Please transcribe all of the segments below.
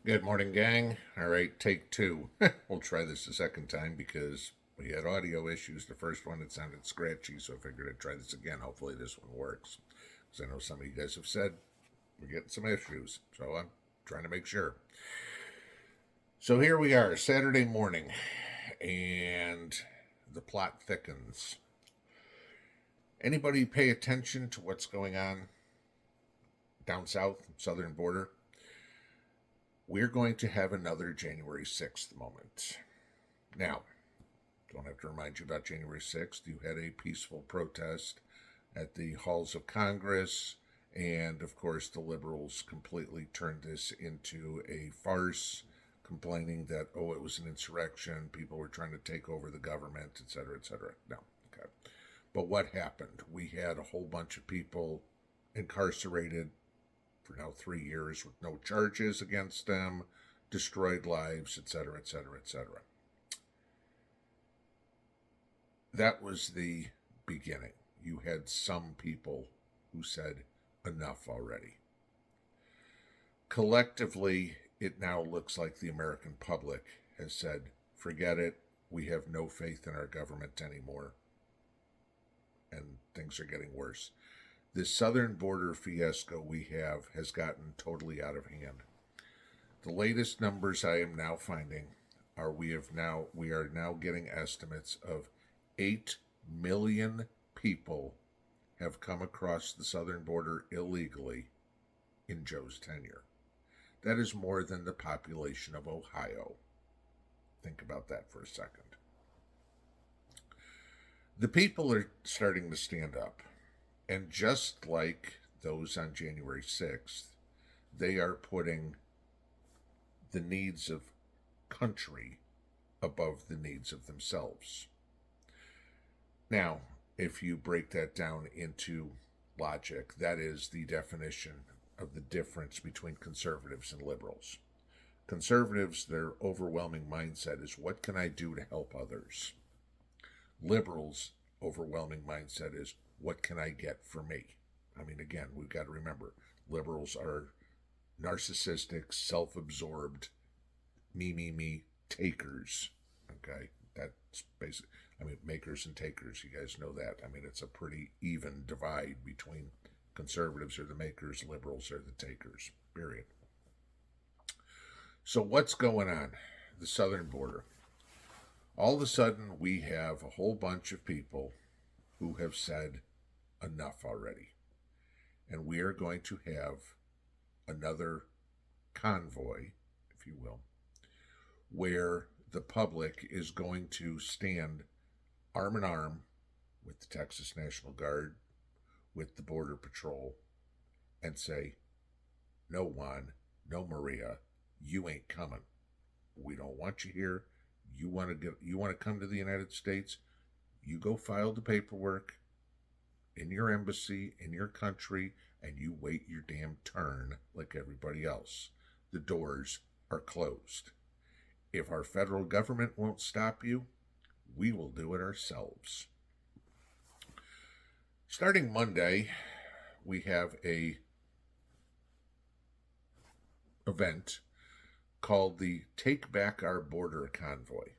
Good morning, gang. All right, take two. We'll try this a second time because we had audio issues. The first one, it sounded scratchy, so I figured I'd try this again. Hopefully, this one works. Because I know some of you guys have said we're getting some issues, so I'm trying to make sure. So here we are, Saturday morning, and the plot thickens. Anybody pay attention to what's going on down south, southern border? We're going to have another January 6th moment. Now, don't have to remind you about January 6th. You had a peaceful protest at the halls of Congress, and of course, the liberals completely turned this into a farce, complaining that, oh, it was an insurrection, people were trying to take over the government, etc., etc. No, okay. But what happened? We had a whole bunch of people incarcerated for now 3 years with no charges against them, destroyed lives, etc., etc., etc. That was the beginning. You had some people who said, enough already. Collectively, it now looks like the American public has said, forget it, we have no faith in our government anymore, and things are getting worse. This southern border fiasco we have has gotten totally out of hand. The latest numbers I am now finding are we are now getting estimates of 8 million people have come across the southern border illegally in Joe's tenure. That is more than the population of Ohio. Think about that for a second. The people are starting to stand up. And just like those on January 6th, they are putting the needs of country above the needs of themselves. Now, if you break that down into logic, that is the definition of the difference between conservatives and liberals. Conservatives, their overwhelming mindset is, what can I do to help others? Liberals' overwhelming mindset is, what can I get for me? I mean, again, we've got to remember, liberals are narcissistic, self-absorbed, me takers. Okay, that's basic. I mean, makers and takers. You guys know that. I mean, it's a pretty even divide between conservatives are the makers, liberals are the takers. Period. So what's going on? The southern border. All of a sudden, we have a whole bunch of people who have said enough already. And we are going to have another convoy, if you will, where the public is going to stand arm in arm with the Texas National Guard, with the Border Patrol, and say, no, Juan, no, Maria, you ain't coming. We don't want you here. You want to come to the United States? You go file the paperwork in your embassy, in your country, and you wait your damn turn like everybody else. The doors are closed. If our federal government won't stop you, we will do it ourselves. Starting Monday, we have a event called the Take Back Our Border Convoy. It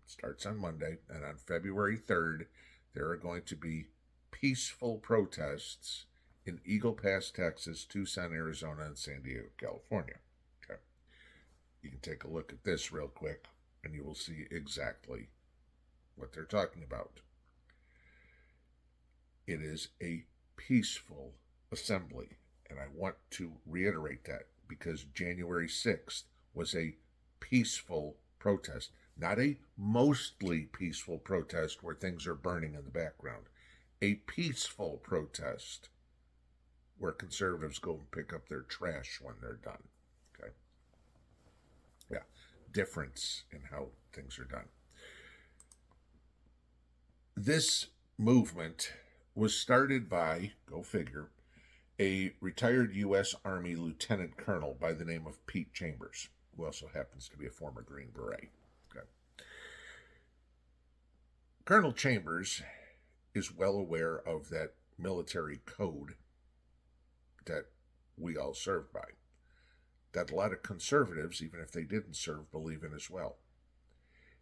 starts on Monday, and on February 3rd, there are going to be peaceful protests in Eagle Pass, Texas, Tucson, Arizona, and San Diego, California. Okay. You can take a look at this real quick, and you will see exactly what they're talking about. It is a peaceful assembly, and I want to reiterate that because January 6th was a peaceful protest, not a mostly peaceful protest where things are burning in the background. A peaceful protest where conservatives go and pick up their trash when they're done. Okay. Yeah. Difference in how things are done. This movement was started by, go figure, a retired U.S. Army lieutenant colonel by the name of Pete Chambers, who also happens to be a former Green Beret. Okay. Colonel Chambers is well aware of that military code that we all serve by. that a lot of conservatives, even if they didn't serve, believe in as well,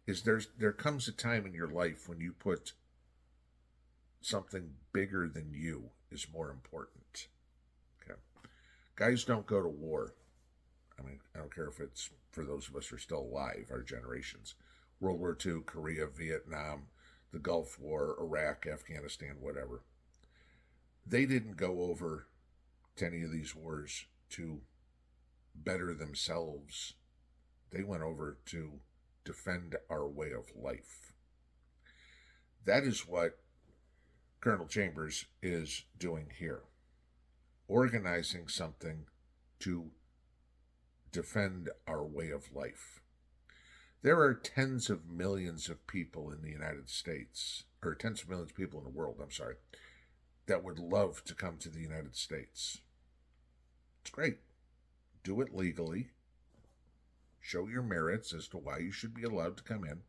is there comes a time in your life when you put something bigger than you is more important. Okay. Guys don't go to war. I mean, I don't care if it's for those of us who are still alive, our generations. World War II, Korea, Vietnam, the Gulf War, Iraq, Afghanistan, whatever. They didn't go over to any of these wars to better themselves. They went over to defend our way of life. That is what Colonel Chambers is doing here. Organizing something to defend our way of life. There are tens of millions of people in the United States, or tens of millions of people in the world, I'm sorry, that would love to come to the United States. It's great. Do it legally. Show your merits as to why you should be allowed to come in,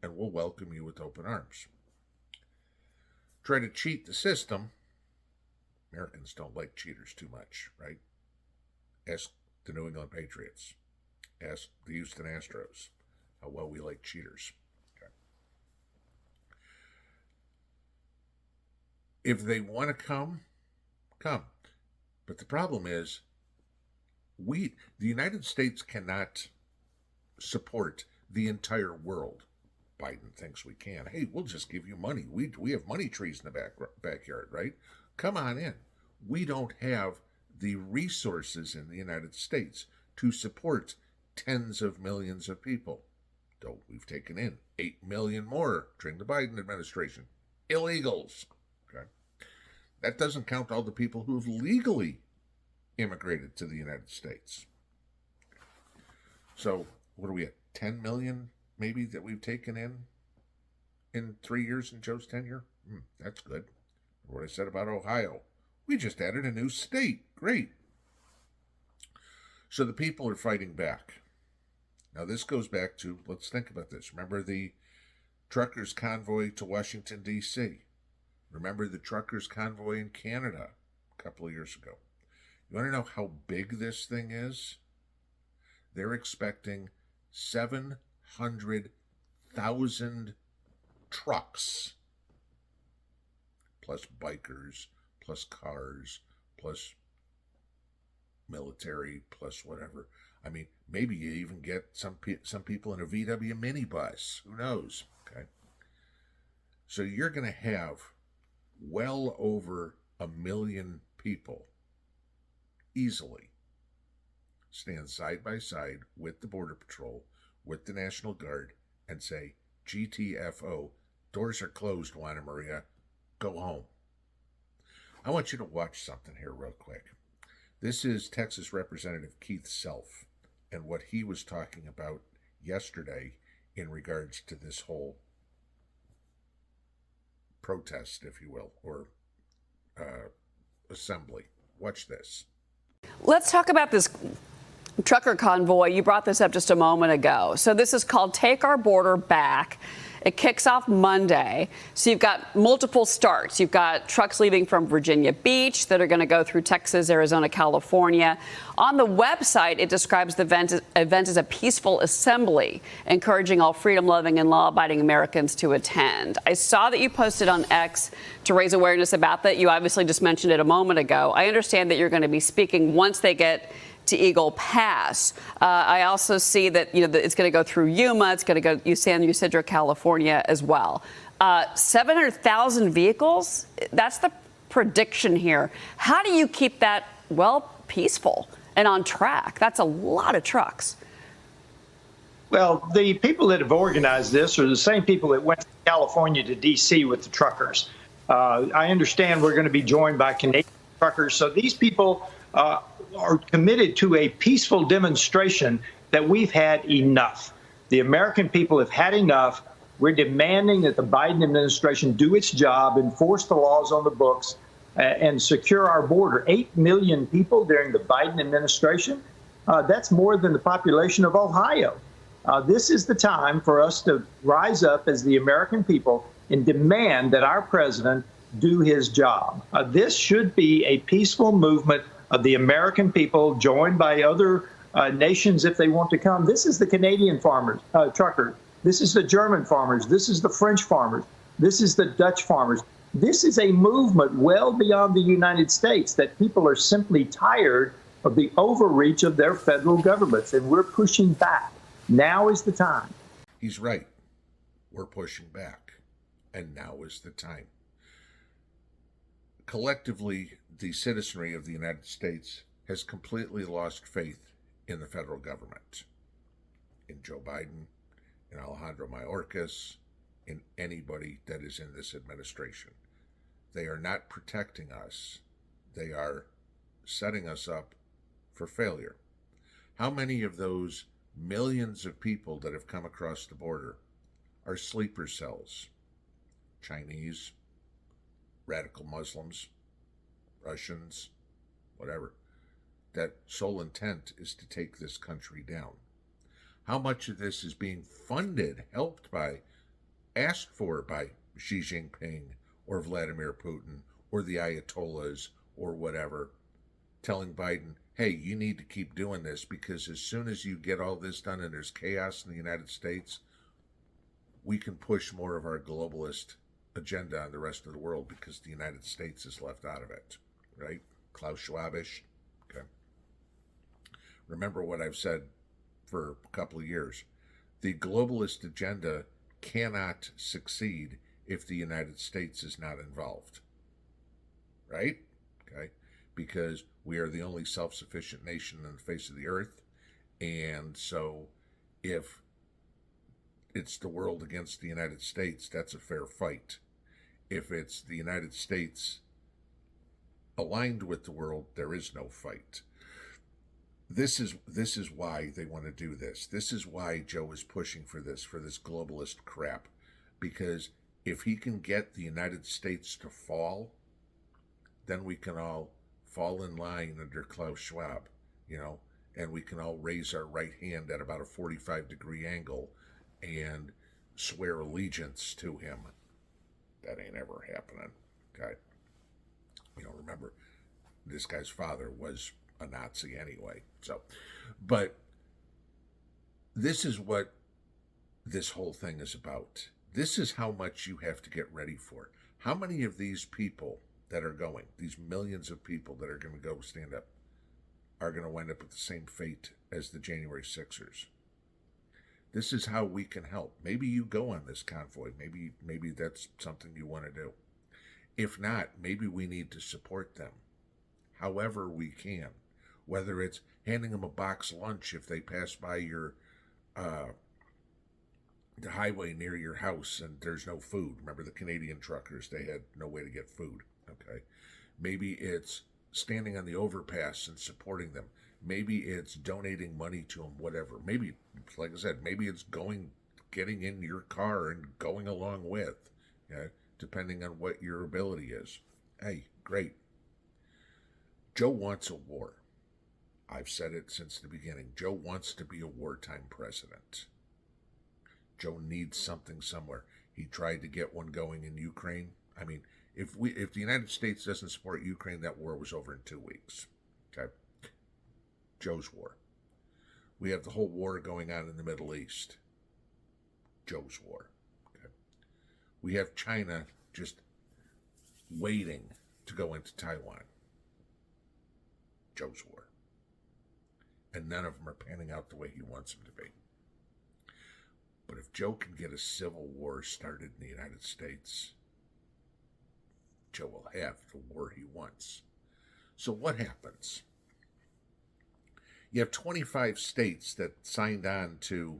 and we'll welcome you with open arms. Try to cheat the system. Americans don't like cheaters too much, right? Ask the New England Patriots. Ask the Houston Astros how well we like cheaters. Okay. If they want to come. But the problem is, the United States cannot support the entire world. Biden thinks we can. Hey, we'll just give you money. We have money trees in the backyard, right? Come on in. We don't have the resources in the United States to support tens of millions of people. Though we've taken in 8 million more during the Biden administration. Illegals. Okay. That doesn't count all the people who have legally immigrated to the United States. So, what are we at? 10 million maybe that we've taken in 3 years in Joe's tenure? That's good. What I said about Ohio. We just added a new state. Great. So the people are fighting back. Now this goes back to, let's think about this. Remember the truckers' convoy to Washington, D.C.? Remember the truckers' convoy in Canada a couple of years ago? You want to know how big this thing is? They're expecting 700,000 trucks, plus bikers, plus cars, plus military, plus whatever. I mean, maybe you even get some people in a VW minibus. Who knows? Okay. So you're going to have well over 1 million people easily stand side by side with the Border Patrol, with the National Guard, and say, GTFO, doors are closed, Juana Maria, go home. I want you to watch something here real quick. This is Texas Representative Keith Self and what he was talking about yesterday in regards to this whole protest, if you will, or assembly. Watch this. Let's talk about this trucker convoy. You brought this up just a moment ago. So this is called Take Our Border Back. It kicks off Monday. So you've got multiple starts. You've got trucks leaving from Virginia Beach that are going to go through Texas, Arizona, California. On the website, it describes the event as a peaceful assembly, encouraging all freedom-loving and law-abiding Americans to attend. I saw that you posted on X to raise awareness about that. You obviously just mentioned it a moment ago. I understand that you're going to be speaking once they get to Eagle Pass. I also see that it's going to go through Yuma. It's going to go San Ysidro, California as well. 700,000 vehicles. That's the prediction here. How do you keep that peaceful and on track? That's a lot of trucks. Well, the people that have organized this are the same people that went to California to D.C. with the truckers. I understand we're going to be joined by Canadian truckers. So these people are committed to a peaceful demonstration that we've had enough. The American people have had enough. We're demanding that the Biden administration do its job, enforce the laws on the books, and secure our border. 8 million people during the Biden administration. That's more than the population of Ohio. This is the time for us to rise up as the American people and demand that our president do his job. This should be a peaceful movement the American people joined by other nations if they want to come. This is the Canadian farmers, truckers. This is the German farmers. This is the French farmers. This is the Dutch farmers. This is a movement well beyond the United States that people are simply tired of the overreach of their federal governments, and we're pushing back. Now is the time. He's right. We're pushing back, and now is the time. Collectively, the citizenry of the United States has completely lost faith in the federal government, in Joe Biden, in Alejandro Mayorkas, in anybody that is in this administration. They are not protecting us. They are setting us up for failure. How many of those millions of people that have come across the border are sleeper cells? Chinese, radical Muslims, Russians, whatever. That sole intent is to take this country down. How much of this is being funded, helped by, asked for by Xi Jinping or Vladimir Putin or the Ayatollahs or whatever, telling Biden, hey, you need to keep doing this because as soon as you get all this done and there's chaos in the United States, we can push more of our globalist agenda on the rest of the world because the United States is left out of it, right? Klaus Schwabish. Okay. Remember what I've said for a couple of years. The globalist agenda cannot succeed if the United States is not involved, right? Okay. Because we are the only self-sufficient nation on the face of the earth. And so if it's the world against the United States, that's a fair fight. If it's the United States aligned with the world, there is no fight. This is why they want to do this. This is why Joe is pushing for this globalist crap. Because if he can get the United States to fall, then we can all fall in line under Klaus Schwab, and we can all raise our right hand at about a 45-degree angle and swear allegiance to him. That ain't ever happening. Okay. Remember, this guy's father was a Nazi anyway. So, but this is what this whole thing is about. This is how much you have to get ready for. How many of these people that are going, these millions of people that are going to go stand up, are going to wind up with the same fate as the January 6ers? This is how we can help. Maybe you go on this convoy. Maybe that's something you want to do. If not, maybe we need to support them however we can. Whether it's handing them a box lunch if they pass by your the highway near your house and there's no food. Remember the Canadian truckers, they had no way to get food. Okay. Maybe it's standing on the overpass and supporting them. Maybe it's donating money to them, whatever. Maybe, like I said, maybe it's getting in your car and going along with, depending on what your ability is. Hey, great. Joe wants a war. I've said it since the beginning. Joe wants to be a wartime president. Joe needs something somewhere. He tried to get one going in Ukraine. I mean, if the United States doesn't support Ukraine, that war was over in 2 weeks. Okay. Joe's war. We have the whole war going on in the Middle East. Joe's war. Okay. We have China just waiting to go into Taiwan. Joe's war. And none of them are panning out the way he wants them to be. But if Joe can get a civil war started in the United States, Joe will have the war he wants. So what happens? You have 25 states that signed on to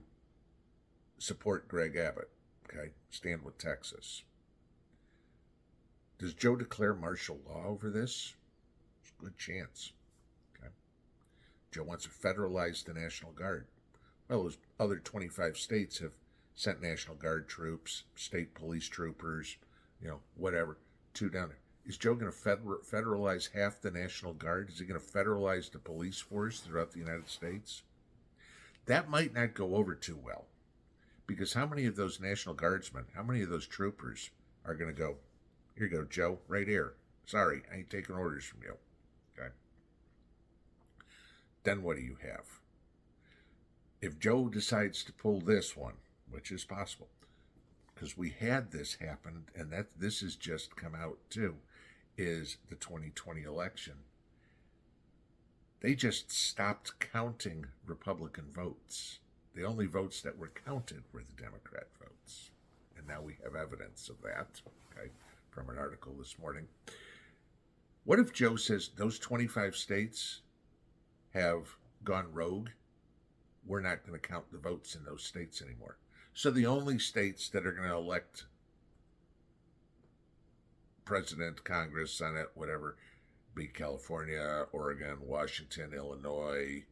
support Greg Abbott, okay? Stand with Texas. Does Joe declare martial law over this? There's a good chance. Okay. Joe wants to federalize the National Guard. Well, those other 25 states have sent National Guard troops, state police troopers, whatever, down there. Is Joe going to federalize half the National Guard? Is he going to federalize the police force throughout the United States? That might not go over too well. Because how many of those National Guardsmen, how many of those troopers are going to go, here you go, Joe, right here. Sorry, I ain't taking orders from you. Okay. then what do you have? If Joe decides to pull this one, which is possible, because we had this happen, and that this has just come out too, is the 2020 election. They just stopped counting Republican votes. The only votes that were counted were the Democrat votes. And now we have evidence of that, okay, from an article this morning. What if Joe says those 25 states have gone rogue? We're not going to count the votes in those states anymore. So the only states that are going to elect president, Congress, Senate, whatever, be California, Oregon, Washington, Illinois,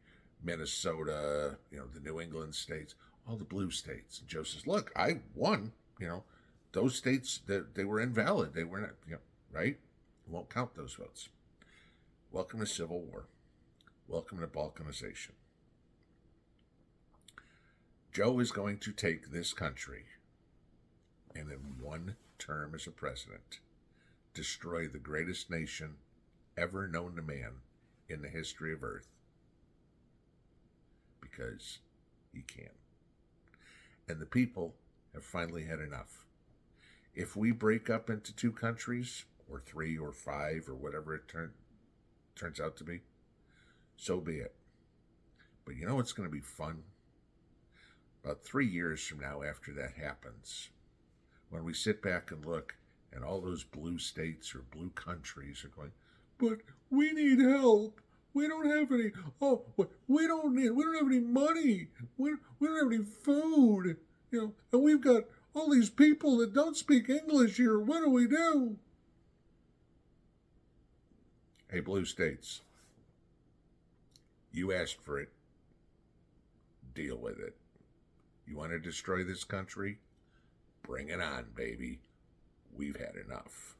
Minnesota, the New England states, all the blue states. And Joe says, look, I won, those states, they were invalid. They were not, right? Won't count those votes. Welcome to civil war. Welcome to balkanization. Joe is going to take this country and in one term as a president, destroy the greatest nation ever known to man in the history of Earth. Because he can. And the people have finally had enough. If we break up into two countries, or three or five, or whatever it turns out to be, so be it. But you know what's going to be fun? About 3 years from now, after that happens, when we sit back and look, and all those blue states or blue countries are going, but we need help. We don't have any. Oh, we don't have any money. We don't have any food. And we've got all these people that don't speak English here. What do we do? Hey, blue states, you asked for it. Deal with it. You want to destroy this country? Bring it on, baby. We've had enough.